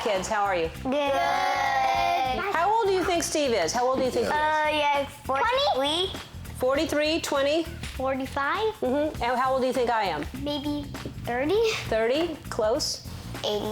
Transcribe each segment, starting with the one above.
kids. How are you? Good. How old do you think Steve is? How old do you think he is? Yeah, 43. 43, 20? 45. And how old do you think I am? Maybe 30. 30? Close? 80.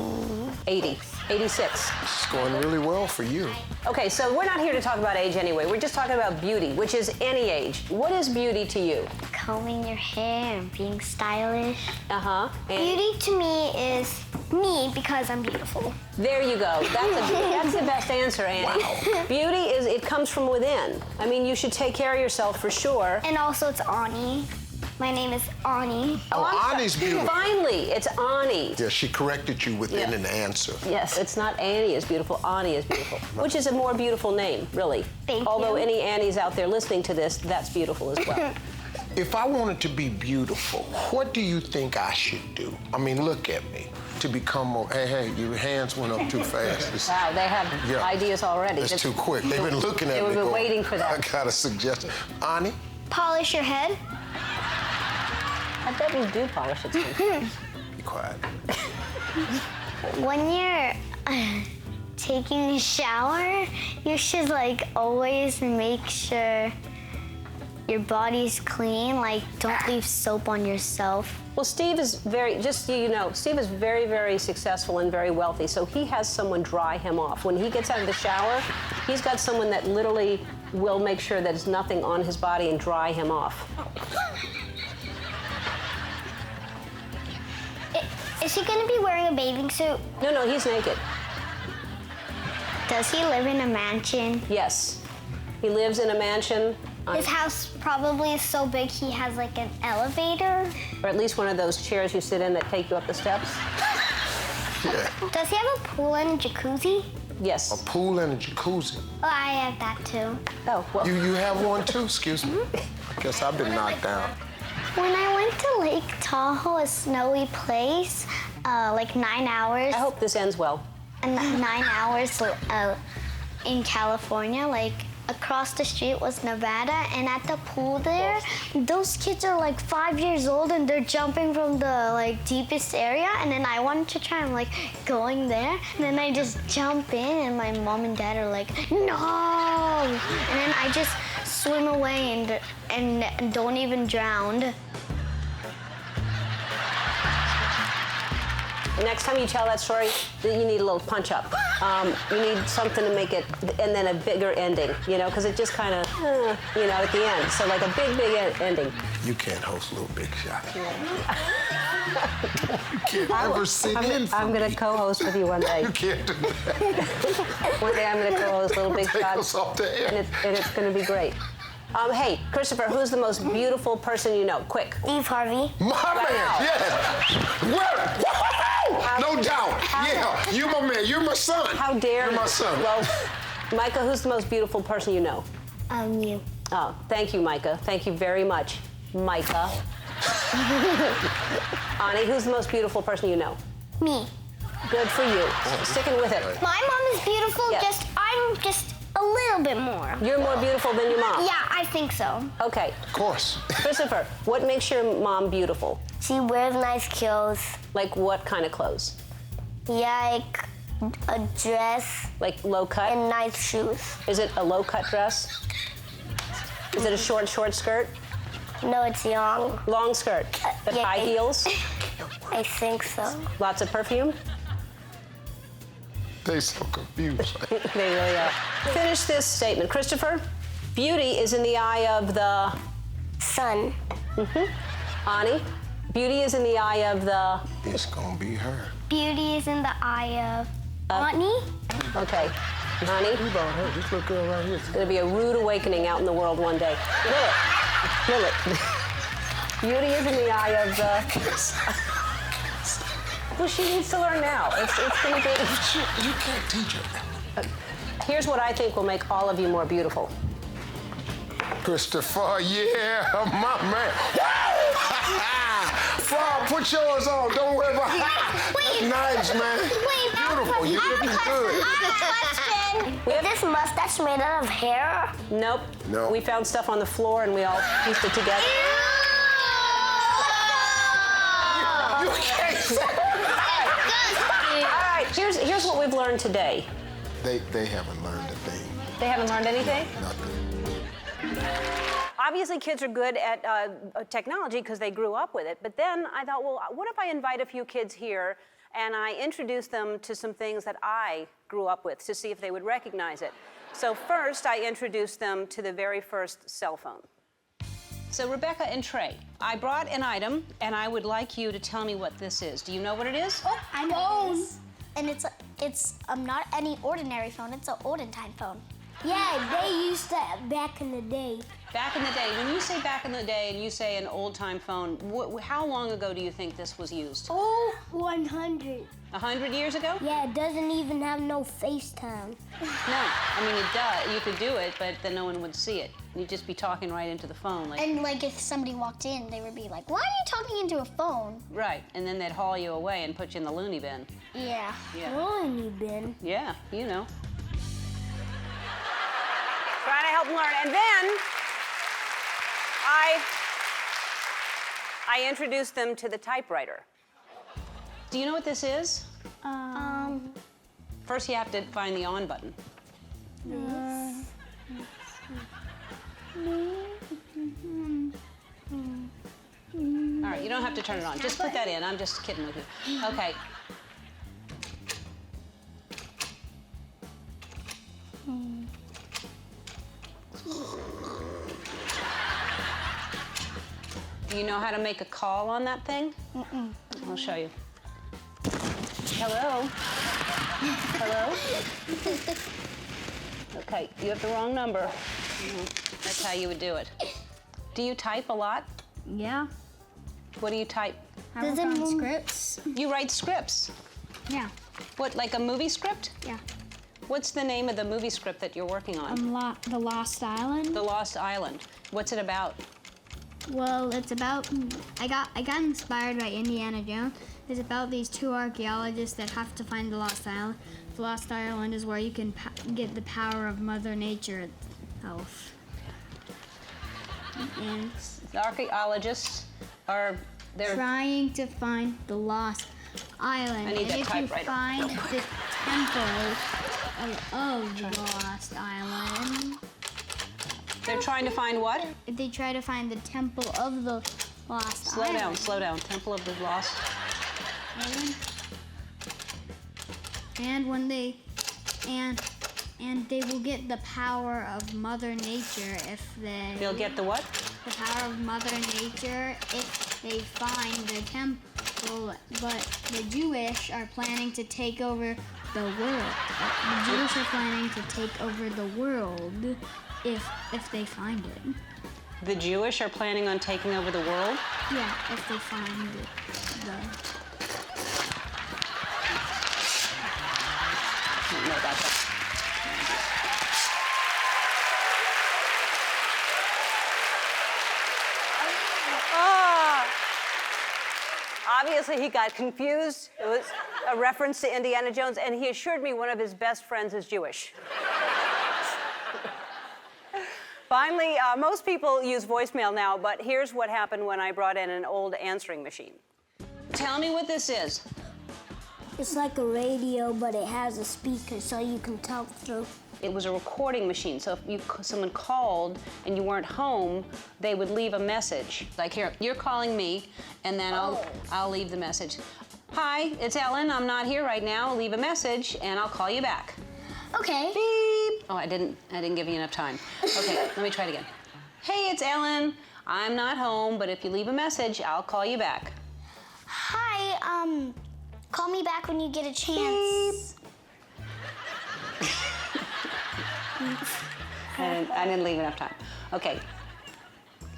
80. 86. It's going really well for you. Okay, so we're not here to talk about age anyway. We're just talking about beauty, which is any age. What is beauty to you? Combing your hair and being stylish. Uh-huh. Beauty to me is me because I'm beautiful. There you go. That's the best answer, Annie. Wow. Beauty is, it comes from within. I mean, you should take care of yourself for sure. And also it's Ani. My name is Ani. Oh, Annie's beautiful. Finally, it's Ani. Yeah, she corrected you within an answer. Yes, it's not Annie is beautiful, Ani is beautiful, which is a more beautiful name, really. Thank Although you. any Annies out there listening to this, that's beautiful as well. If I wanted to be beautiful, what do you think I should do? I mean, look at me. To become more, hey, your hands went up too fast. Wow, they have ideas already. It's too quick. They've been looking at me. They've been going, waiting for that. I got a suggestion. Ani? Polish your head. I bet we do polish it too. Be quiet. When you're taking a shower, you should like always make sure your body's clean. Like, don't leave soap on yourself. Well, Steve is very, just so you know, Steve is very, very successful and very wealthy, so he has someone dry him off. When he gets out of the shower, he's got someone that literally will make sure that there's nothing on his body and dry him off. Is he gonna be wearing a bathing suit? No, he's naked. Does he live in a mansion? Yes. He lives in a mansion. His house probably is so big he has like an elevator. Or at least one of those chairs you sit in that take you up the steps. Yeah. Does he have a pool and a jacuzzi? Yes. A pool and a jacuzzi. Oh, I have that too. Oh, well. You have one too? Excuse me. I guess I've been knocked down. When I went to Lake Tahoe, a snowy place, like 9 hours. I hope this ends well. And 9 hours in California, like across the street was Nevada, and at the pool there, those kids are like 5 years old and they're jumping from the like deepest area, and then I wanted to try and like going there, and then I just jump in and my mom and dad are like, no! And then I just swim away and don't even drown. The next time you tell that story, you need a little punch up. You need something to make it, and then a bigger ending, you know, because it just kind of, you know, at the end. So like a big ending. You can't host Little Big Shot. You can't ever sit in for I'm going me. to co-host with you one day. You can't do that. One day I'm going to co-host Little Big Take Shot, us off the air. and it's going to be great. Hey, Christopher, who's the most beautiful person you know? Quick. Steve Harvey. My man, yes. No doubt. Yeah, you my man. You're my son. How dare You're my son. Well, Micah, who's the most beautiful person you know? You. Oh, thank you, Micah. Thank you very much, Micah. Ani, who's the most beautiful person you know? Me. Good for you. Sticking with it. My mom is beautiful, Yes. I'm just a little bit more. You're more beautiful than your mom. Yeah, I think so. Okay. Of course. Christopher, what makes your mom beautiful? She wears nice clothes. Like what kind of clothes? Yeah, like a dress Like low cut? and nice shoes. Is it a low cut dress? Is it a short skirt? No, it's young. Long skirt? With yeah, high it- heels? I think so. Lots of perfume? They so confused. They really are. Finish this statement. Christopher, beauty is in the eye of the... Sun. Ani, beauty is in the eye of the... It's gonna be her. Beauty is in the eye of Ani. Okay. Ani, What about her? This little girl right here. it's going to be a rude awakening out in the world one day. Lilith. Beauty is in the eye of the... Well, she needs to learn now. It's going to be... You can't teach her. Here's what I think will make all of you more beautiful. Christopher, yeah, my man. Frog, put yours on. Don't worry about it. Wait. Nice, man. Wait, Beautiful. You're looking good. I have a question. Is this mustache made out of hair? Nope. No. We found stuff on the floor and we all pieced it together. You can't say All right. Here's what we've learned today. They haven't learned a thing. They haven't learned anything? Nothing. Obviously, kids are good at technology because they grew up with it. But then I thought, well, what if I invite a few kids here and I introduce them to some things that I grew up with to see if they would recognize it. So first, I introduced them to the very first cell phone. So Rebecca and Trey, I brought an item, and I would like you to tell me what this is. Do you know what it is? Oh, I know. And it's not any ordinary phone. It's an Valentine phone. Yeah, they used that back in the day. Back in the day. When you say back in the day and you say an old-time phone, how long ago do you think this was used? Oh, 100. 100 years ago? Yeah, it doesn't even have no FaceTime. No, I mean, it does. You could do it, but then no one would see it. You'd just be talking right into the phone. And like if somebody walked in, they would be like, why are you talking into a phone? Right, and then they'd haul you away and put you in the loony bin. Yeah. Loony bin. Yeah, you know. Trying to help them learn. And then I introduced them to the typewriter. Do you know what this is? First, you have to find the on button. All right, you don't have to turn it on. Just put that in. I'm just kidding with you. Okay. Do you know how to make a call on that thing? Mm-mm. I'll show you. Hello? Hello? Okay, you have the wrong number. That's how you would do it. Do you type a lot? Yeah. What do you type? I work on scripts. You write scripts. Yeah. What, like a movie script? Yeah. What's the name of the movie script that you're working on? The Lost Island. The Lost Island. What's it about? Well, it's about, I got inspired by Indiana Jones. It's about these two archaeologists that have to find the Lost Island. The Lost Island is where you can get the power of Mother Nature itself. And The archaeologists are, they're trying to find the Lost Island. I need that and if typewriter. you find the temple of the Lost Island, they're trying to find what? if they try to find the temple of the Lost Island. Slow down. Temple of the Lost. Island. And when they they will get the power of Mother Nature if they They'll get the what? the power of Mother Nature if they find the temple. But the Jewish are planning to take over the world. The Jewish are planning to take over the world if they find it. The Jewish are planning on taking over the world? Yeah, if they find the I don't know about that. Obviously, he got confused. It was a reference to Indiana Jones, and he assured me one of his best friends is Jewish. Finally, most people use voicemail now, but here's what happened when I brought in an old answering machine. Tell me what this is. It's like a radio, but it has a speaker so you can talk through. It was a recording machine, so if someone called and you weren't home, they would leave a message. Like, here, you're calling me, and then I'll leave the message. Hi, it's Ellen. I'm not here right now. Leave a message, and I'll call you back. Okay. Beep. Oh, I didn't give you enough time. Okay, let me try it again. Hey, it's Ellen. I'm not home, but if you leave a message, I'll call you back. Hi, call me back when you get a chance. And I didn't leave enough time. Okay.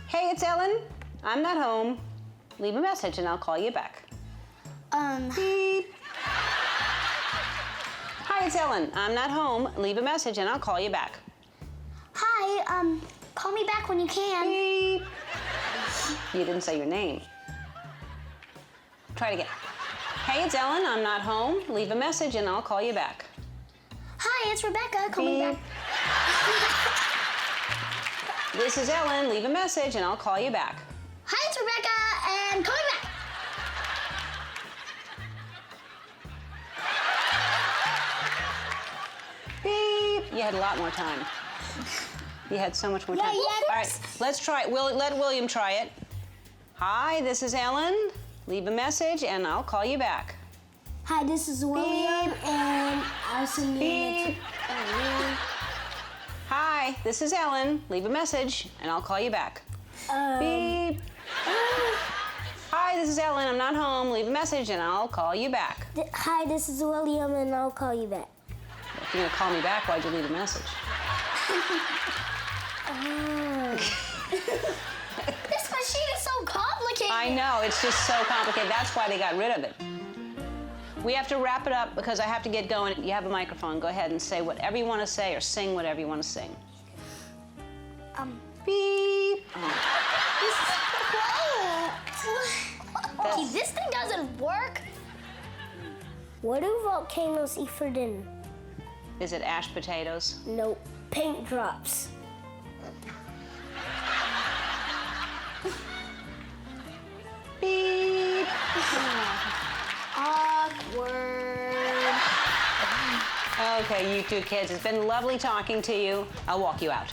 Hey, it's Ellen. I'm not home. Leave a message and I'll call you back. Beep. Hi, it's Ellen. I'm not home. Leave a message and I'll call you back. Hi, call me back when you can. Beep. You didn't say your name. Try it again. Hey, it's Ellen. I'm not home. Leave a message and I'll call you back. Hi, it's Rebecca. Call me back. This is Ellen. Leave a message and I'll call you back. Hi, it's Rebecca, and call me back. had a lot more time. You had so much more Yeah, time. yeah. All right, let's try it. Let William try it. Hi, this is Ellen. Leave a message, and I'll call you back. Hi, this is William, and I'll send you a Beep. Hi, this is Ellen. Leave a message, and I'll call you back. Beep. Hi, this is Ellen. I'm not home. Leave a message, and I'll call you back. Hi, this is William, and I'll call you back. If you're gonna call me back, why'd you leave a message? This machine is so complicated. I know, it's just so complicated. That's why they got rid of it. We have to wrap it up because I have to get going. You have a microphone. Go ahead and say whatever you want to say or sing whatever you want to sing. Beep. Okay, this thing doesn't work. What do volcanoes eat for dinner? Is it ashed potatoes? Nope. Paint drops. Beep. Awkward. Okay, you two kids, it's been lovely talking to you. I'll walk you out.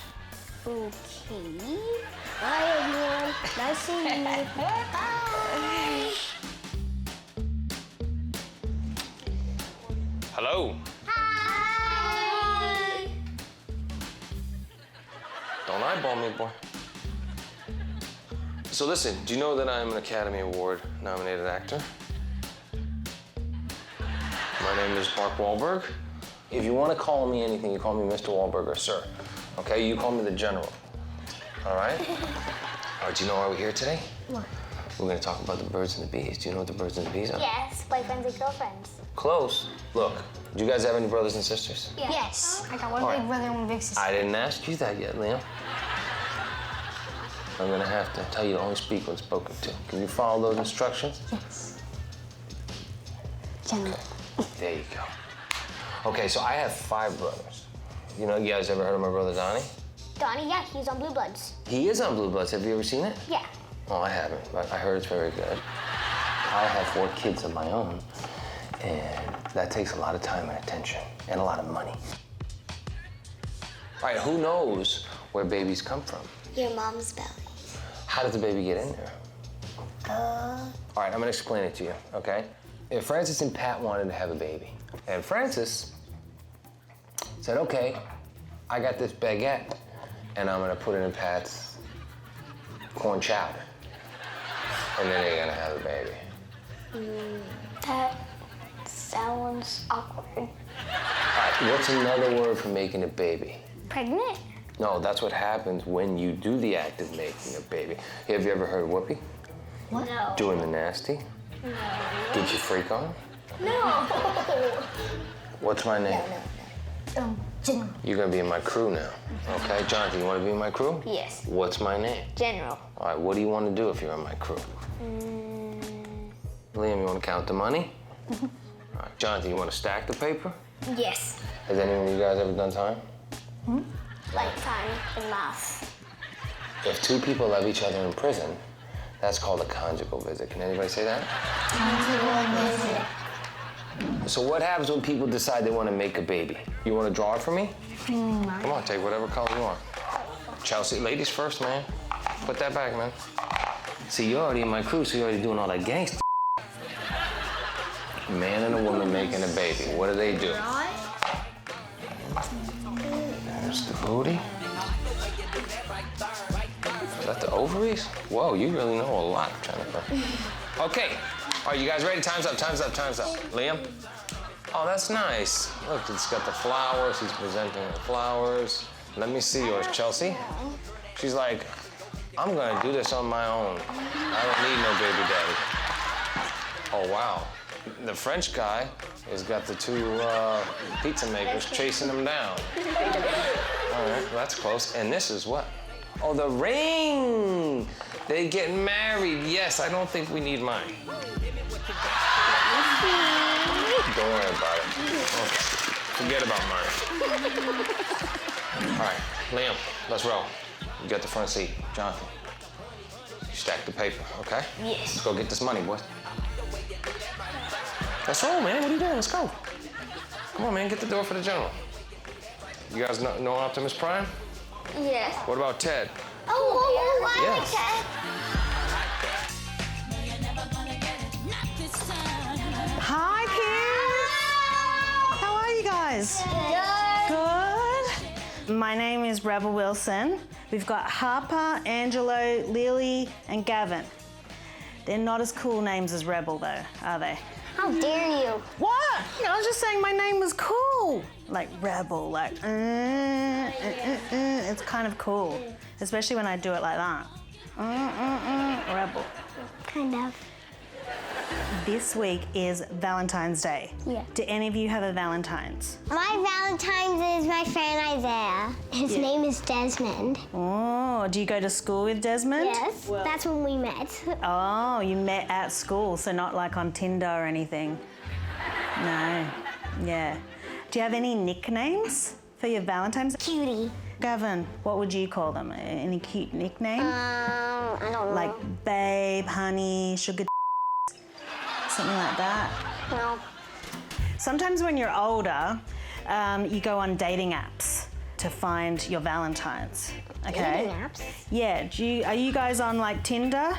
Okay. Bye, everyone. Nice seeing you. Bye. Hello. Hi. Don't eyeball me, boy. So listen, do you know that I'm an Academy Award nominated actor? My name is Mark Wahlberg. If you want to call me anything, you call me Mr. Wahlberg or Sir. Okay, you call me the General. All right? All right, do you know why we're here today? What? We're going to talk about the birds and the bees. Do you know what the birds and the bees are? Yes, boyfriends and girlfriends. Close. Look, do you guys have any brothers and sisters? Yes. I got one All big right. brother and one big sister. I didn't ask you that yet, Liam. I'm gonna have to tell you to only speak when spoken to. Can you follow those instructions? Yes. General. There you go. Okay, so I have 5 brothers. You know, you guys ever heard of my brother Donnie? Donnie, yeah, he's on Blue Bloods. He is on Blue Bloods. Have you ever seen it? Yeah. Oh, I haven't, but I heard it's very good. I have 4 kids of my own, and that takes a lot of time and attention and a lot of money. All right, who knows where babies come from? Your mom's belly. How does the baby get in there? All right, I'm gonna explain it to you, okay? If Francis and Pat wanted to have a baby, and Francis said, okay, I got this baguette, and I'm gonna put it in Pat's corn chowder, and then they're gonna have a baby. That sounds awkward. All right, what's another word for making a baby? Pregnant? No, that's what happens when you do the act of making a baby. Have you ever heard of Whoopi? What? No. Doing the nasty? No. Did you freak on? No. What's my name? General. You're gonna be in my crew now, okay? Jonathan, you wanna be in my crew? Yes. What's my name? General. All right, what do you wanna do if you're in my crew? Liam, you wanna count the money? All right, Jonathan, you wanna stack the paper? Yes. Has anyone of you guys ever done time? Lifetime and math. If 2 people love each other in prison, that's called a conjugal visit. Can anybody say that? So what happens when people decide they wanna make a baby? You wanna draw it for me? Come on, take whatever color you want. Chelsea, ladies first, man. Put that back, man. See, you're already in my crew, so you're already doing all that gangster. A man and a woman making a baby. What do they do? There's the booty. Is that the ovaries? Whoa, you really know a lot, Jennifer. Okay, are you guys ready? Time's up, time's up, time's up. Liam? Oh, that's nice. Look, it's got the flowers. He's presenting the flowers. Let me see yours, Chelsea. She's like, I'm gonna do this on my own. I don't need no baby daddy. Oh, wow. The French guy has got the 2 pizza makers chasing him down. All right, well, that's close. And this is what? Oh, the ring! They get married. Yes, I don't think we need mine. Don't worry about it. Okay. Forget about mine. All right, Liam, let's roll. You got the front seat. Jonathan, you stack the paper, okay? Yes. Let's go get this money, boys. Let's roll, man. What are you doing? Let's go. Come on, man. Get the door for the general. You guys know Optimus Prime? Yes. What about Ted? Oh, I Yes. like that. Hi, kids. How are you guys? Good. My name is Rebel Wilson. We've got Harper, Angelo, Lily, and Gavin. They're not as cool names as Rebel, though, are they? How dare you? What? I was just saying my name was cool. Like Rebel, like, It's kind of cool, especially when I do it like that. Rebel. Kind of. This week is Valentine's Day. Yeah. Do any of you have a Valentine's? My Valentine's is my friend Isaiah. His name is Desmond. Oh, do you go to school with Desmond? Yes, that's when we met. Oh, you met at school, so not like on Tinder or anything? No. Yeah. Do you have any nicknames for your Valentine's? Cutie. Gavin, what would you call them? Any cute nickname? I don't know. Like babe, honey, sugar, something like that? No. Sometimes when you're older, you go on dating apps to find your Valentines. Okay. Dating apps? Yeah. Are you guys on like Tinder?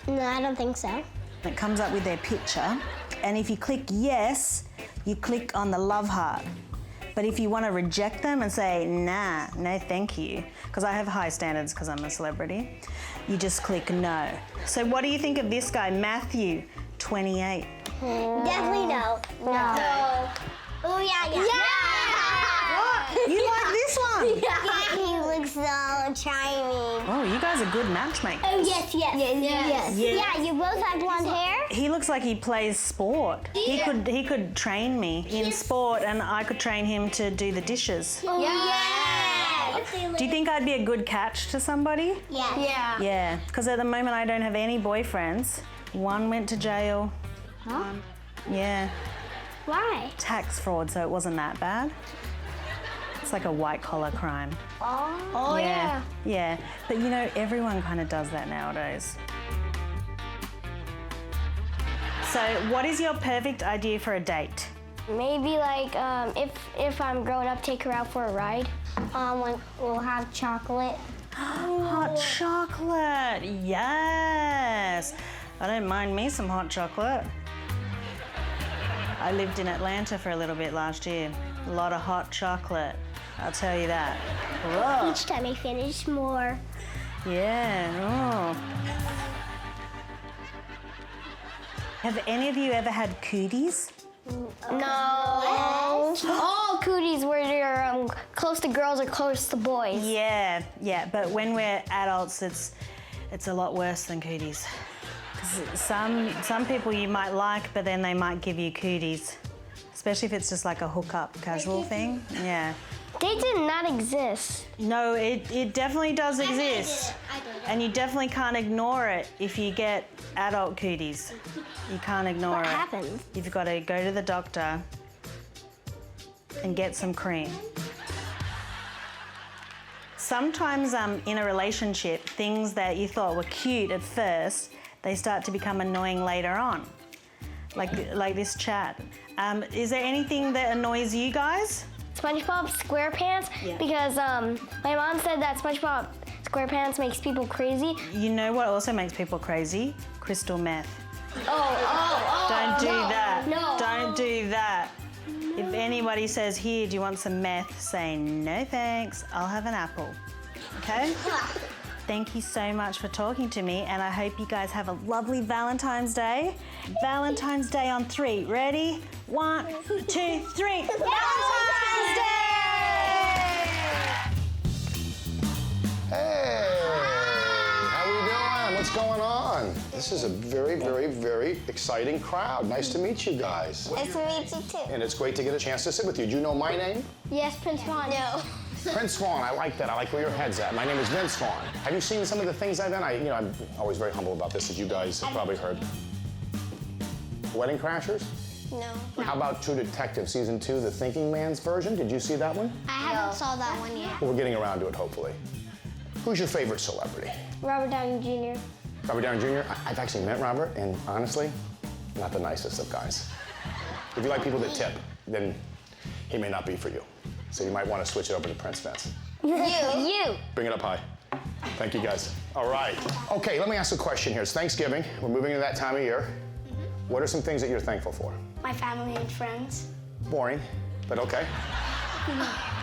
No, I don't think so. It comes up with their picture, and if you click yes, you click on the love heart. But if you want to reject them and say, nah, no thank you, because I have high standards because I'm a celebrity, you just click no. So what do you think of this guy, Matthew, 28? Definitely no. No. Oh, yeah. What? You like this one? Yeah, he looks so charming. Oh, you guys are good matchmakers. Oh, yes. Yeah, you both have blonde hair. He looks like he plays sport. He could train me in sport, and I could train him to do the dishes. Oh, yeah. Do you think I'd be a good catch to somebody? Yeah. Yeah, because at the moment I don't have any boyfriends. One went to jail. Huh? Yeah, Why? tax fraud, so it wasn't that bad. It's like a white collar crime. Oh, yeah. Yeah, but you know, everyone kind of does that nowadays. So what is your perfect idea for a date? Maybe like if I'm grown up, take her out for a ride. We'll have chocolate. Hot chocolate, yes. I don't mind me some hot chocolate. I lived in Atlanta for a little bit last year. A lot of hot chocolate, I'll tell you that. Whoa. Each time I finish more. Yeah, oh. Have any of you ever had cooties? No. All cooties where you're close to girls or close to boys. Yeah, but when we're adults, it's a lot worse than cooties. 'Cause some people you might like, but then they might give you cooties, especially if it's just like a hookup casual thing. Yeah. They did not exist. No, it definitely does exist. And you definitely can't ignore it if you get adult cooties. You can't ignore it. What happens? You've got to go to the doctor and get some cream. Sometimes in a relationship, things that you thought were cute at first, they start to become annoying later on. Like this chat. Is there anything that annoys you guys? SpongeBob SquarePants, because my mom said that SpongeBob SquarePants makes people crazy. You know what also makes people crazy? Crystal meth. Don't do that. No. Don't do that. If anybody says, here, do you want some meth? Say, no thanks, I'll have an apple. Okay? Thank you so much for talking to me, and I hope you guys have a lovely Valentine's Day. Valentine's Day on 3. Ready? 1, 2, 3. Valentine's Day! Hey, how we doing? What's going on? This is a very, very, very exciting crowd. Nice to meet you guys. Nice to meet you too. And it's great to get a chance to sit with you. Do you know my name? Yes, Prince Juan. No. Prince Swan, I like that. I like where your head's at. My name is Vince Swan. Have you seen some of the things I've done? I'm always very humble about this, as you guys have probably heard. Wedding Crashers? No. How about True Detective Season 2, The Thinking Man's version? Did you see that one? I haven't saw that one yet. Well, we're getting around to it, hopefully. Who's your favorite celebrity? Robert Downey Jr. Robert Downey Jr.? I've actually met Robert, and honestly, not the nicest of guys. If you like people that tip, then he may not be for you. So you might want to switch it over to Prince Vince. You. Bring it up high. Thank you, guys. All right. Okay, let me ask a question here. It's Thanksgiving. We're moving into that time of year. What are some things that you're thankful for? My family and friends. Boring, but okay.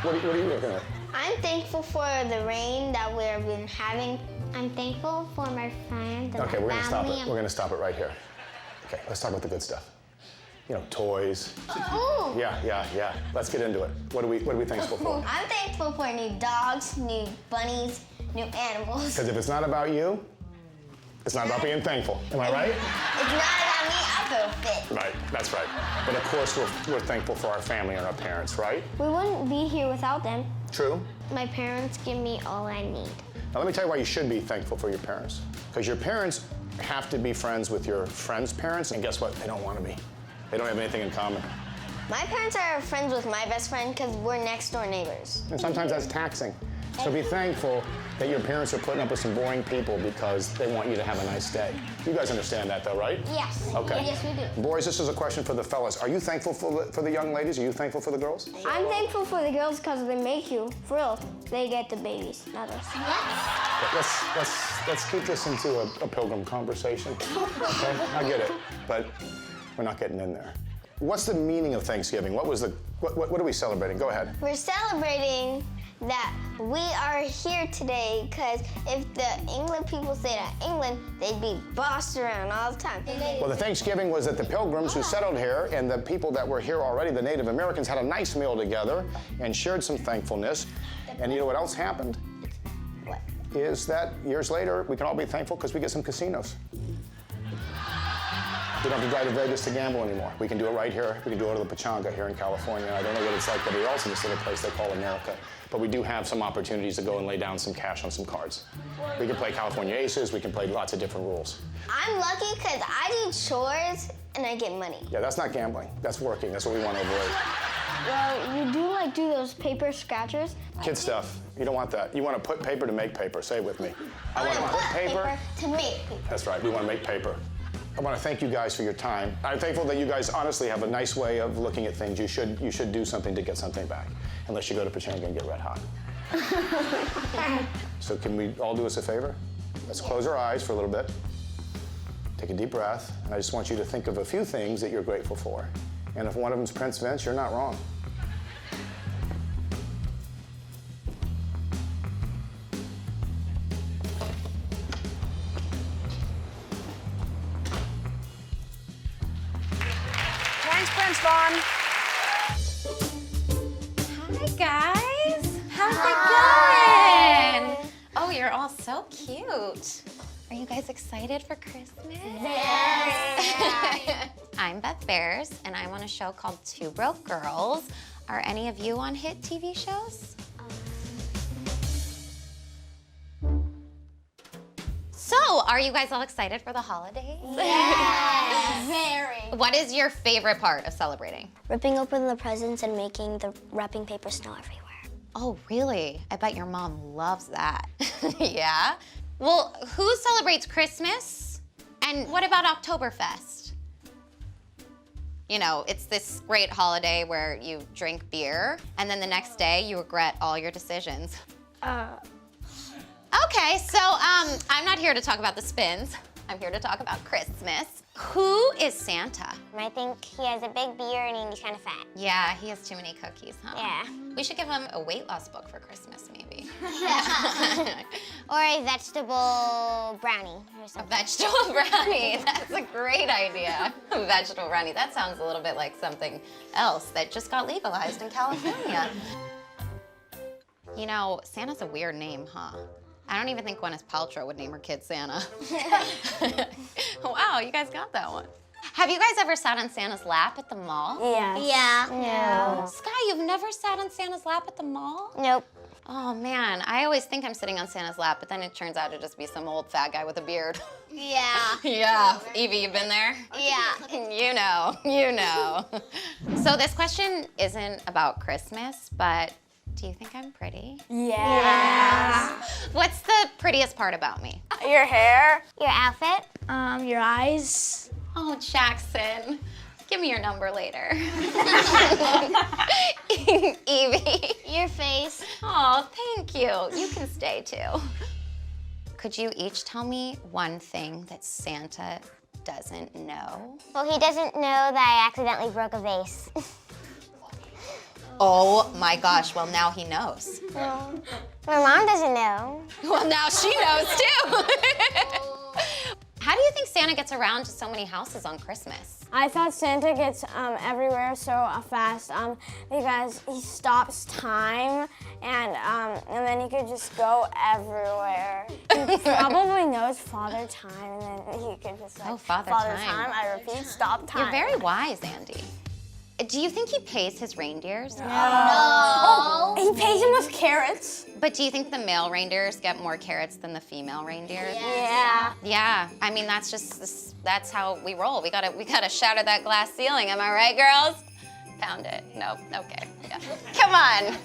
What are you looking at? I'm thankful for the rain that we've been having. I'm thankful for my friends and Okay, my we're gonna stop family. it. We're gonna stop it right here. Okay, let's talk about the good stuff. You know, toys. Ooh. Yeah. Let's get into it. What are we thankful for? I'm thankful for new dogs, new bunnies, new animals. Because if it's not about you, it's not about being thankful. Am I right? It's not about me, I feel fit. Right, that's right. But of course, we're thankful for our family and our parents, right? We wouldn't be here without them. True. My parents give me all I need. Now let me tell you why you should be thankful for your parents. Because your parents have to be friends with your friends' parents, and guess what? They don't want to be. They don't have anything in common. My parents are friends with my best friend because we're next door neighbors. And sometimes that's taxing. So be thankful that your parents are putting up with some boring people because they want you to have a nice day. You guys understand that though, right? Yes. Okay. Yes, we do. Boys, this is a question for the fellas. Are you thankful for the young ladies? Are you thankful for the girls? I'm thankful for the girls because they make you thrilled. They get the babies, not us. Let's keep this into a pilgrim conversation. Okay? I get it, but we're not getting in there. What's the meaning of Thanksgiving? What are we celebrating? Go ahead. We're celebrating that we are here today because if the England people stayed in England, they'd be bossed around all the time. Well, the Thanksgiving was that the Pilgrims who settled here and the people that were here already, the Native Americans, had a nice meal together and shared some thankfulness. And you know what else happened? What? Is that years later, we can all be thankful because we get some casinos. We don't have to drive to Vegas to gamble anymore. We can do it right here. We can do it at the Pachanga here in California. I don't know what it's like everywhere else in this little place they call America, but we do have some opportunities to go and lay down some cash on some cards. We can play California Aces. We can play lots of different rules. I'm lucky because I do chores and I get money. Yeah, that's not gambling. That's working. That's what we want to avoid. Well, you do those paper scratchers. Kid stuff. You don't want that. You want to put paper to make paper. Say it with me. I want to put paper to make paper. That's right. We want to make paper. I want to thank you guys for your time. I'm thankful that you guys honestly have a nice way of looking at things. You should do something to get something back, unless you go to Pachanga and get red hot. So can we all do us a favor? Let's close our eyes for a little bit. Take a deep breath. And I just want you to think of a few things that you're grateful for. And if one of them's Prince Vince, you're not wrong. Hi guys, how's it going? Oh, you're all so cute. Are you guys excited for Christmas? Yes. I'm Beth Bears, and I'm on a show called Two Broke Girls. Are any of you on hit TV shows? So, are you guys all excited for the holidays? Yes. Very. What is your favorite part of celebrating? Ripping open the presents and making the wrapping paper snow everywhere. Oh, really? I bet your mom loves that. Yeah? Well, who celebrates Christmas? And what about Oktoberfest? You know, it's this great holiday where you drink beer, and then the next day you regret all your decisions. Okay, so I'm not here to talk about the spins. I'm here to talk about Christmas. Who is Santa? I think he has a big beard and he's kind of fat. Yeah, he has too many cookies, huh? Yeah. We should give him a weight loss book for Christmas, maybe. Or a vegetable brownie or A something. vegetable brownie. That's a great idea. A vegetable brownie. That sounds a little bit like something else that just got legalized in California. You know, Santa's a weird name, huh? I don't even think Gwyneth Paltrow would name her kid Santa. Wow, you guys got that one. Have you guys ever sat on Santa's lap at the mall? Yeah. No. Sky, you've never sat on Santa's lap at the mall? Nope. Oh man, I always think I'm sitting on Santa's lap, but then it turns out to just be some old fat guy with a beard. Yeah. Yeah, Evie, you've been there? Yeah. You know. So this question isn't about Christmas, but do you think I'm pretty? Yeah. What's the prettiest part about me? Your hair. Your outfit. Your eyes. Oh, Jackson, Give me your number later. Evie. Your face. Oh, thank you. You can stay too. Could you each tell me one thing that Santa doesn't know? Well, he doesn't know that I accidentally broke a vase. Oh my gosh, well now he knows. My mom doesn't know. Well, now she knows too. How do you think Santa gets around to so many houses on Christmas? I thought Santa gets everywhere so fast because he stops time and then he could just go everywhere. He probably knows Father Time and then he could just like, Oh, Father Time. I repeat, stop time. You're very wise, Andy. Do you think he pays his reindeers? No. Oh, he pays him with carrots. But do you think the male reindeers get more carrots than the female reindeers? Yeah. Yeah, I mean that's how we roll. We gotta shatter that glass ceiling. Am I right, girls? Pound it. Nope. Okay. Yeah. Come on.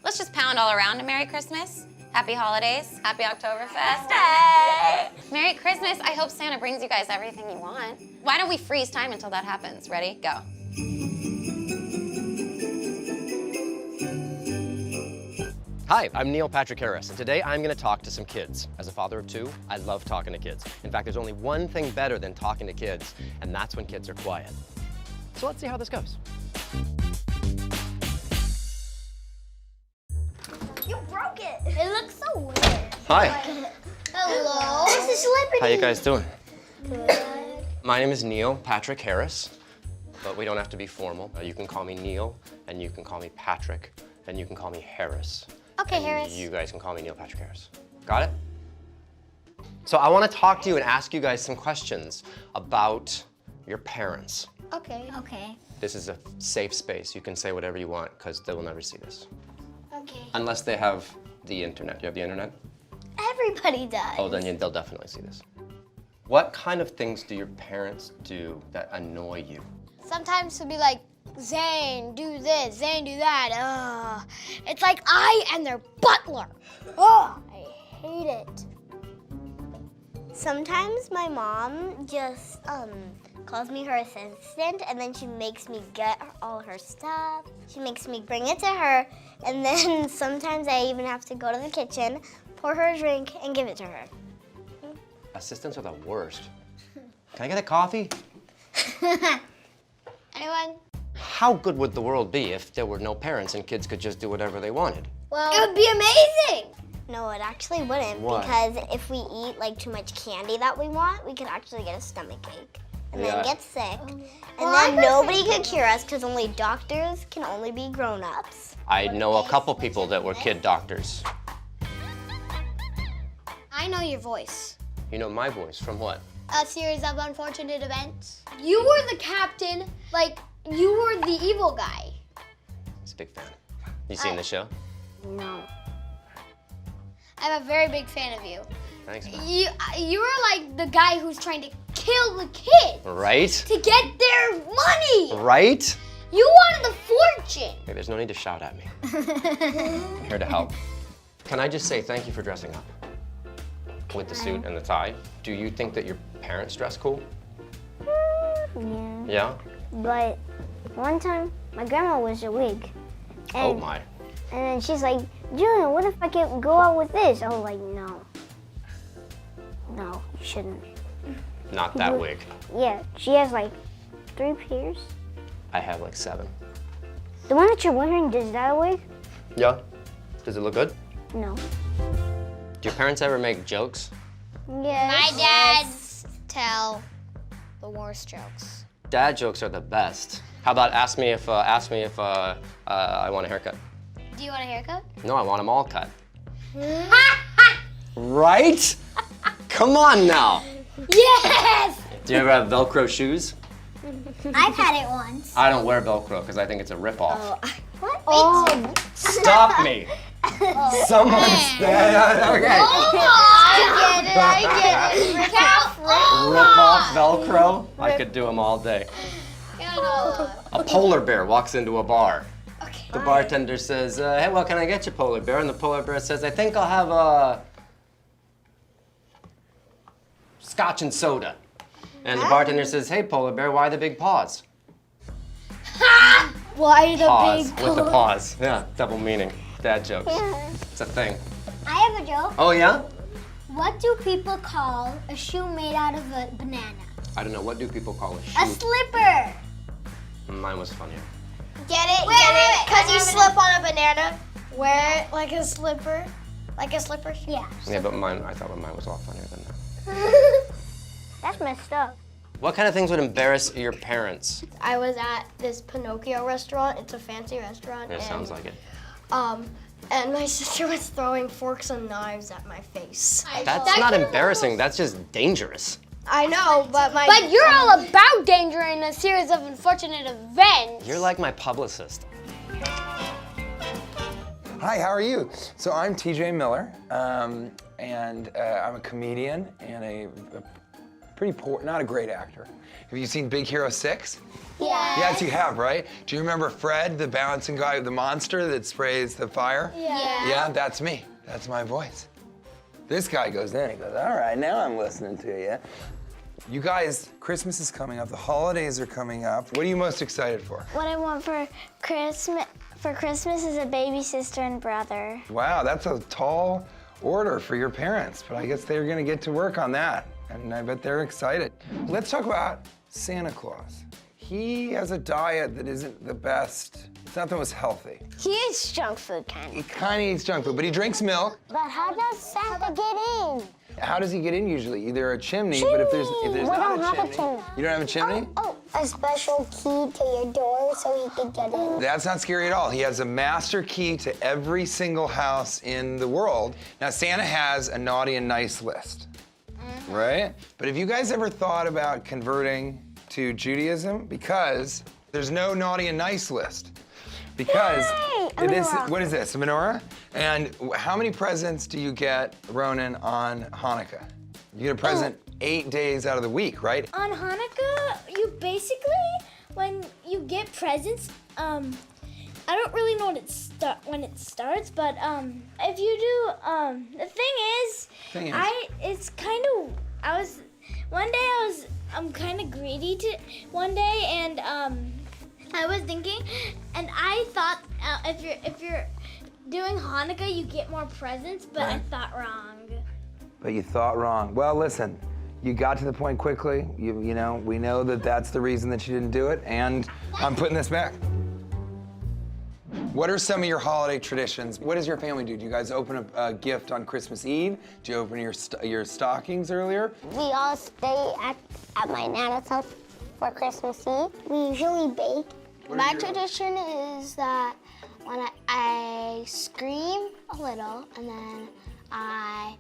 Let's just pound all around a Merry Christmas. Happy holidays. Happy Oktoberfest. Hey. Merry Christmas. I hope Santa brings you guys everything you want. Why don't we freeze time until that happens? Ready? Go. Hi, I'm Neil Patrick Harris, and today I'm going to talk to some kids. As a father of two, I love talking to kids. In fact, there's only one thing better than talking to kids, and that's when kids are quiet. So let's see how this goes. You broke it. It looks so weird. Hi. Hello. It's a celebrity. How you guys doing? Good. My name is Neil Patrick Harris, but we don't have to be formal. You can call me Neil, and you can call me Patrick, and you can call me Harris. Okay, And Harris. you guys can call me Neil Patrick Harris. Got it? So I want to talk to you and ask you guys some questions about your parents. Okay. Okay. This is a safe space. You can say whatever you want because they will never see this. Okay. Unless they have the internet. You have the internet? Everybody does. Oh, then they'll definitely see this. What kind of things do your parents do that annoy you? Sometimes he'll be like, Zane, do this, Zane, do that. Ugh. It's like I am their butler. Ugh, I hate it. Sometimes my mom just calls me her assistant and then she makes me get all her stuff. She makes me bring it to her and then sometimes I even have to go to the kitchen, pour her a drink and give it to her. Assistants are the worst. Can I get a coffee? Anyone? How good would the world be if there were no parents and kids could just do whatever they wanted? Well, it would be amazing. No, it actually wouldn't. Why? Because if we eat like too much candy that we want, we could actually get a stomach ache and then get sick. And then nobody could cure us because only doctors can only be grown-ups. I know a couple people that were kid doctors. I know your voice. You know my voice from what? A series of unfortunate events. You were the captain, like you were the evil guy. He's a big fan. You seen the show? No. I'm a very big fan of you. Thanks, man. You were like the guy who's trying to kill the kids Right? to get their money. Right? You wanted the fortune. Hey, there's no need to shout at me. I'm here to help. Can I just say thank you for dressing up? With the suit and the tie. Do you think that your parents dress cool? Yeah. Yeah? But one time, my grandma was a wig. Oh my. And then she's like, Julian, what if I can go out with this? I was like, no. No, you shouldn't. Not that wig. Yeah, she has like 3 pairs. I have like 7. The one that you're wearing, is that a wig? Yeah? Does it look good? No. Do your parents ever make jokes? Yes. My dads tell the worst jokes. Dad jokes are the best. How about ask me if I want a haircut? Do you want a haircut? No, I want them all cut. Right? Come on now. Yes! Do you ever have Velcro shoes? I've had it once. I don't wear Velcro because I think it's a ripoff. What? Oh. Stop me. Someone okay. I get it. Rip off Velcro? I could do them all day. A polar bear walks into a bar. Okay. The bartender says, hey, what can I get you, polar bear? And the polar bear says, I think I'll have a scotch and soda. And the bartender says, hey, polar bear, why the big paws? Why the Pause big with the pause. Yeah, double meaning. Dad jokes. It's a thing. I have a joke. Oh yeah? What do people call a shoe made out of a banana? I don't know. What do people call a shoe? A slipper. Mine was funnier. Get it? Wait, Get wait, it? Because you wait. slip on a banana. Wear it like a slipper. Like a slipper? Yeah. Yeah, but I thought mine was a lot funnier than that. That's messed up. What kind of things would embarrass your parents? I was at this Pinocchio restaurant. It's a fancy restaurant. It sounds like it. And my sister was throwing forks and knives at my face. That's not embarrassing. That's just dangerous. I know, but my... But you're all about danger in a series of unfortunate events. You're like my publicist. Hi, how are you? So I'm TJ Miller, and I'm a comedian and a pretty poor, not a great actor. Have you seen Big Hero 6? Yeah. Yes, you have, right? Do you remember Fred, the balancing guy, the monster that sprays the fire? Yeah. Yeah, that's me. That's my voice. This guy goes in, he goes, all right, now I'm listening to you. You guys, Christmas is coming up, the holidays are coming up. What are you most excited for? What I want for Christmas is a baby sister and brother. Wow, that's a tall order for your parents, but I guess they're gonna get to work on that, and I bet they're excited. Let's talk about Santa Claus. He has a diet that isn't the best. It's not the most healthy. He eats junk food, kind He kind of eats junk food, but he drinks milk. But how does Santa get in? How does he get in usually? Either a chimney, but if there's We not don't a have chimney. a chimney. You don't have a chimney? Oh, a special key to your door so he can get in. That's not scary at all. He has a master key to every single house in the world. Now, Santa has a naughty and nice list, right? But have you guys ever thought about converting to Judaism? Because there's no naughty and nice list. Because what is this, a menorah? And how many presents do you get, Ronan, on Hanukkah? You get a present 8 days out of the week, right? On Hanukkah, you basically, when you get presents, I don't really know when it starts, but if you do, the thing is, I'm kind of greedy one day, and I was thinking, and I thought if you're doing Hanukkah, you get more presents, but I thought wrong. But you thought wrong. Well, listen, you got to the point quickly. You know, we know that that's the reason that you didn't do it, and I'm putting this back. What are some of your holiday traditions? What does your family do? Do you guys open a gift on Christmas Eve? Do you open your stockings earlier? We all stay at my Nana's house for Christmas Eve. We usually bake. My tradition is that when I scream a little, and then I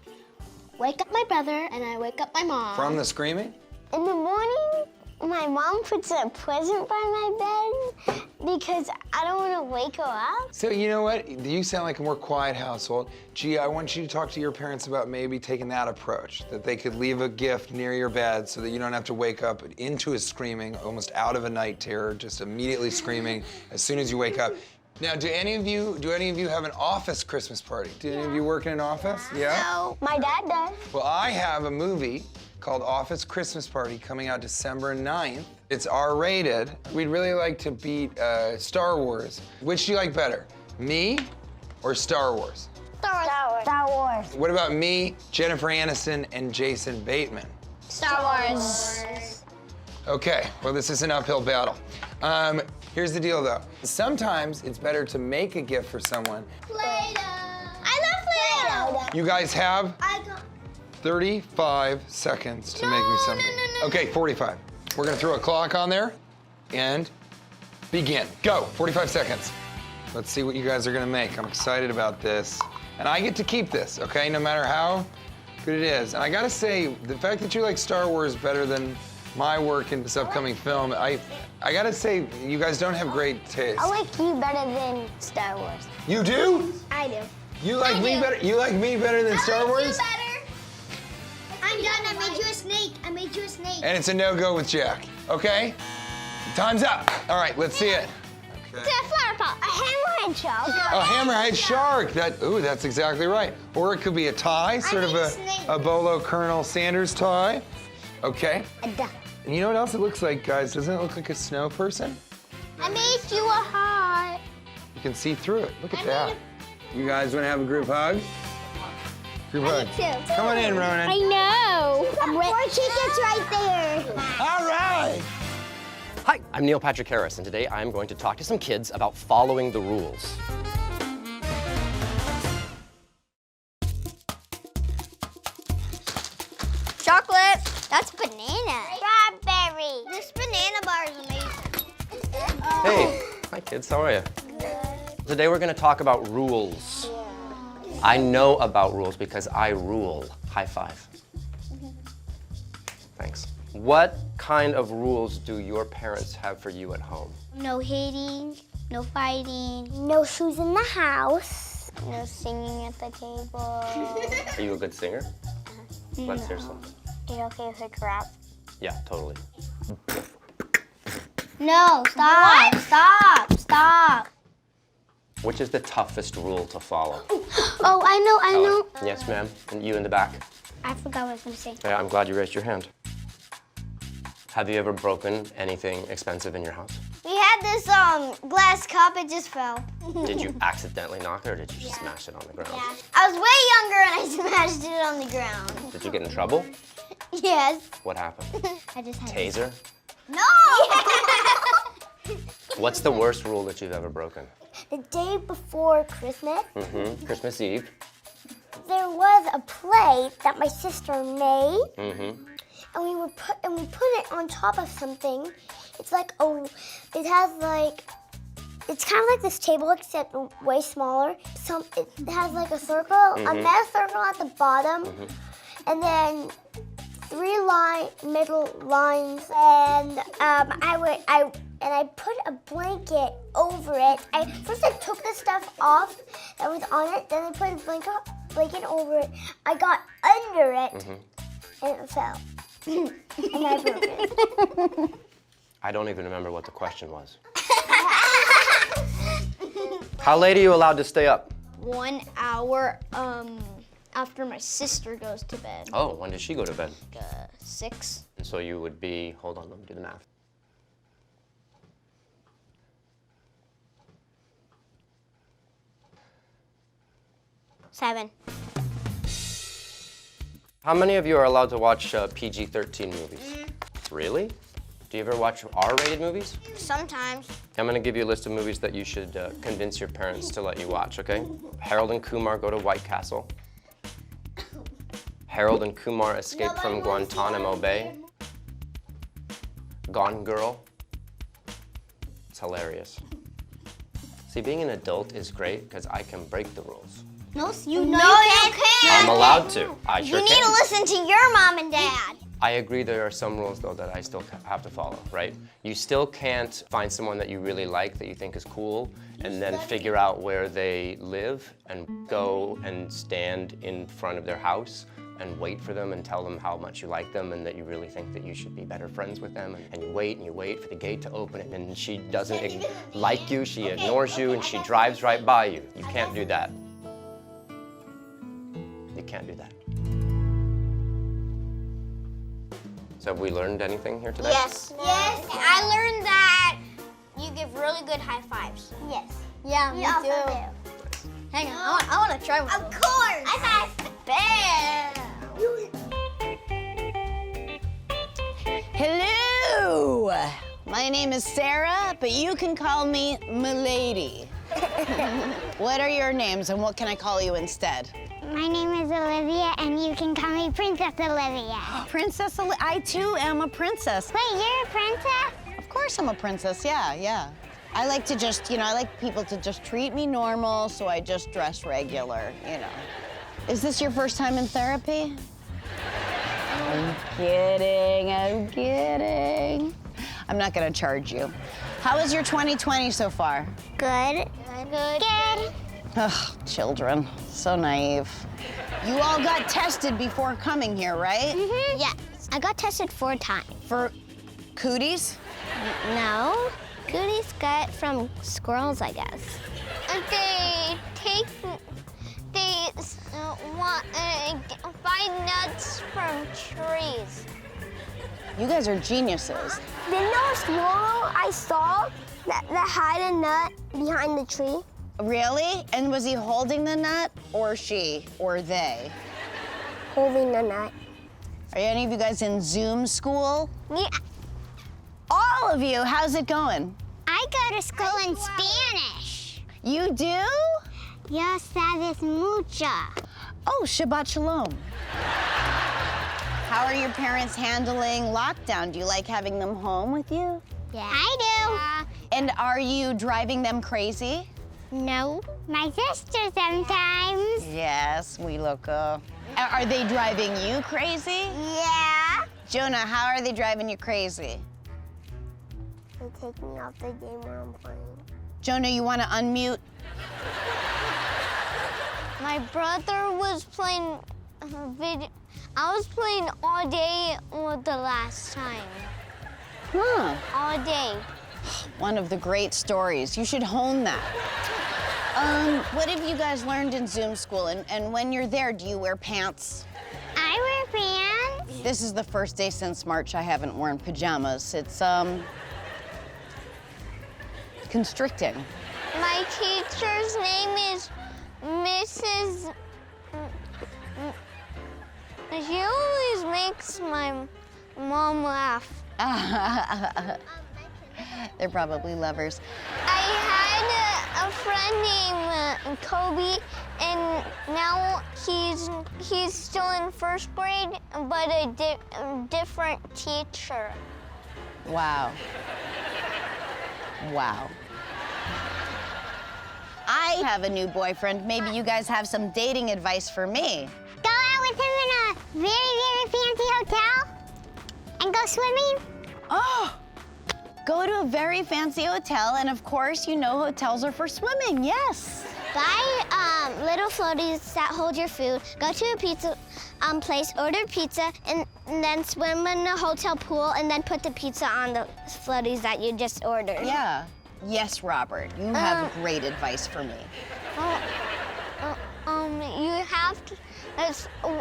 wake up my brother, and I wake up my mom. From the screaming? In the morning, my mom puts a present by my bed because I don't want to wake her up. So you know what? You sound like a more quiet household. Gee, I want you to talk to your parents about maybe taking that approach, that they could leave a gift near your bed so that you don't have to wake up into a screaming, almost out of a night terror, just immediately screaming as soon as you wake up. Now, do any of you have an office Christmas party? Do any of you work in an office? Yeah? No, my dad does. Well, I have a movie called Office Christmas Party coming out December 9th. It's R-rated. We'd really like to beat Star Wars. Which do you like better, me or Star Wars? Star Wars. What about me, Jennifer Aniston, and Jason Bateman? Star Wars. Okay, well, this is an uphill battle. Here's the deal, though. Sometimes it's better to make a gift for someone. Play-Doh. I love Play-Doh. You guys have 35 seconds to make me something. Okay, 45. We're gonna throw a clock on there and begin. Go, 45 seconds. Let's see what you guys are gonna make. I'm excited about this. And I get to keep this, okay, no matter how good it is. And I gotta say, the fact that you like Star Wars better than my work in this upcoming film, I gotta say, you guys don't have great taste. I like you better than Star Wars. You do? I do. You like me better? You like me better than Star Wars? better. I'm done. I made you a snake. I made you a snake. And it's a no-go with Jack, okay? Time's up. All right, let's see it. It's a flower pot. A hammerhead shark. A hammerhead shark. That's exactly right. Or it could be a tie, sort of a Bolo Colonel Sanders tie. Okay. A duck. And you know what else it looks like, guys? Doesn't it look like a snow person? I made you a heart. can see through it. Look at that. You guys want to have a group hug? Group hug. Come on in, Ronan. I know. More tickets right there. All right. Hi, I'm Neil Patrick Harris, and today I'm going to talk to some kids about following the rules. Chocolate. That's banana. Strawberry. This banana bar is amazing. Hey, hi kids, how are you? Today we're going to talk about rules. I know about rules because I rule. High five. Thanks. What kind of rules do your parents have for you at home? No hitting, no fighting, no shoes in the house, no singing at the table. Are you a good singer? Let's hear some. Is it okay if I rap? Yeah, totally. No, stop, stop. Which is the toughest rule to follow? Oh, I know. Yes, ma'am. And you in the back. I forgot what I was gonna say. Yeah, I'm glad you raised your hand. Have you ever broken anything expensive in your house? We had this glass cup, it just fell. Did you accidentally knock it or did you just smash it on the ground? Yeah. I was way younger and I smashed it on the ground. Did you get in trouble? Yes. What happened? I just had Taser? No! What's the worst rule that you've ever broken? The day before Christmas, Christmas Eve. there was a plate that my sister made, and we put it on top of something. It's like it's kind of like this table except way smaller. It has like a circle, a meta circle at the bottom, and then 3 middle lines, and I put a blanket over it. First I took the stuff off that was on it, then I put a blanket over it. I got under it, and it fell. And I broke it. I don't even remember what the question was. How late are you allowed to stay up? 1 hour after my sister goes to bed. Oh, when does she go to bed? 6. And so you would be, hold on, let me do the math. Seven. How many of you are allowed to watch PG-13 movies? Really? Do you ever watch R-rated movies? Sometimes. I'm gonna give you a list of movies that you should convince your parents to let you watch, okay? Harold and Kumar Go to White Castle. Harold and Kumar Escape from Guantanamo Bay. Gone Girl. It's hilarious. See, being an adult is great because I can break the rules. No, you can't. I'm allowed to. I sure You can. need to listen to your mom and dad. I agree there are some rules, though, that I still have to follow, right? You still can't find someone that you really like, that you think is cool, and then figure out where they live and go and stand in front of their house and wait for them and tell them how much you like them and that you really think that you should be better friends with them. And you wait for the gate to open, and she doesn't like you, she ignores you, and she drives right by you. You can't do that. You can't do that. So have we learned anything here today? Yes. Yes. I learned that you give really good high fives. Yes. Yeah, me too. Hang on, I want to try one. Of course. High five. Bam. Hello! My name is Sarah, but you can call me Milady. What are your names and what can I call you instead? My name is Olivia, and you can call me Princess Olivia. Princess Olivia? I too am a princess. Wait, you're a princess? Of course I'm a princess, yeah. I like to just, I like people to just treat me normal, so I just dress regular, Is this your first time in therapy? I'm kidding. I'm not gonna charge you. How was your 2020 so far? Good. Good. Ugh, children, so naive. You all got tested before coming here, right? Mm-hmm. Yes. I got tested 4 times. For cooties? No. Cooties get from squirrels, I guess. They find nuts from trees. You guys are geniuses. Didn't know a squirrel I saw that had a nut behind the tree? Really? And was he holding the nut, or she, or they? Holding the nut. Are any of you guys in Zoom school? Yeah. All of you, how's it going? I go to school in Spanish. You do? Yo sabes mucho. Oh, Shabbat Shalom. How are your parents handling lockdown? Do you like having them home with you? Yeah. I do. And are you driving them crazy? No. My sister sometimes. Yes, we look. Are they driving you crazy? Yeah. Jonah, how are they driving you crazy? They take me off the game where I'm playing. Jonah, you want to unmute? My brother was playing video. I was playing all day the last time. Huh. All day. One of the great stories. You should hone that. What have you guys learned in Zoom school? And when you're there, do you wear pants? I wear pants. This is the first day since March I haven't worn pajamas. It's, constricting. My teacher's name is Mrs. She always makes my mom laugh. They're probably lovers. I had a friend named Kobe, and now he's still in first grade, but a different teacher. Wow. Wow. I have a new boyfriend. Maybe you guys have some dating advice for me. Go out with him in a very, very fancy hotel and go swimming. Oh! Go to a very fancy hotel, and of course, you know hotels are for swimming, yes. Buy little floaties that hold your food. Go to a pizza place, order pizza, and then swim in the hotel pool, and then put the pizza on the floaties that you just ordered. Yeah. Yes, Robert, you have great advice for me. You have to.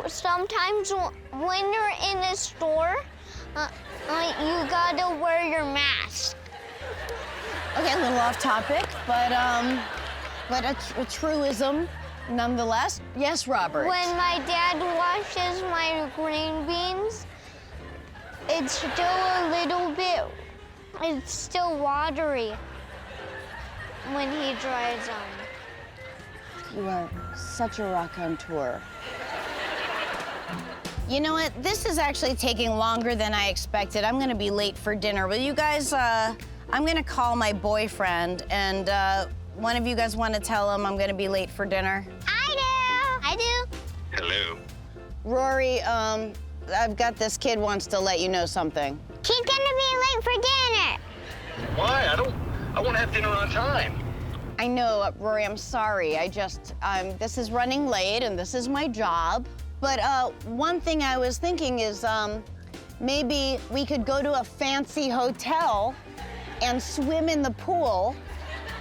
Sometimes when you're in a store, you gotta wear your mask. Okay, a little off topic, but a truism nonetheless. Yes, Robert. When my dad washes my green beans, it's still a little bit, it's still watery when he dries them. You are such a raconteur. You know what? This is actually taking longer than I expected. I'm gonna be late for dinner. Will you guys, I'm gonna call my boyfriend, and one of you guys wanna tell him I'm gonna be late for dinner? I do. Hello. Rory, I've got this kid wants to let you know something. He's gonna be late for dinner. Why? I want to have dinner on time. I know, Rory, I'm sorry. This is running late, and this is my job. But one thing I was thinking is maybe we could go to a fancy hotel and swim in the pool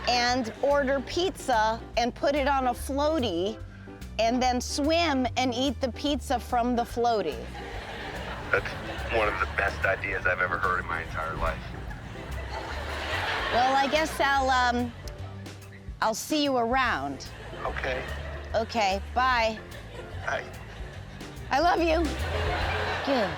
and order pizza and put it on a floaty and then swim and eat the pizza from the floaty. That's one of the best ideas I've ever heard in my entire life. Well, I guess I'll see you around. Okay. Okay, bye. Bye. I love you. Good.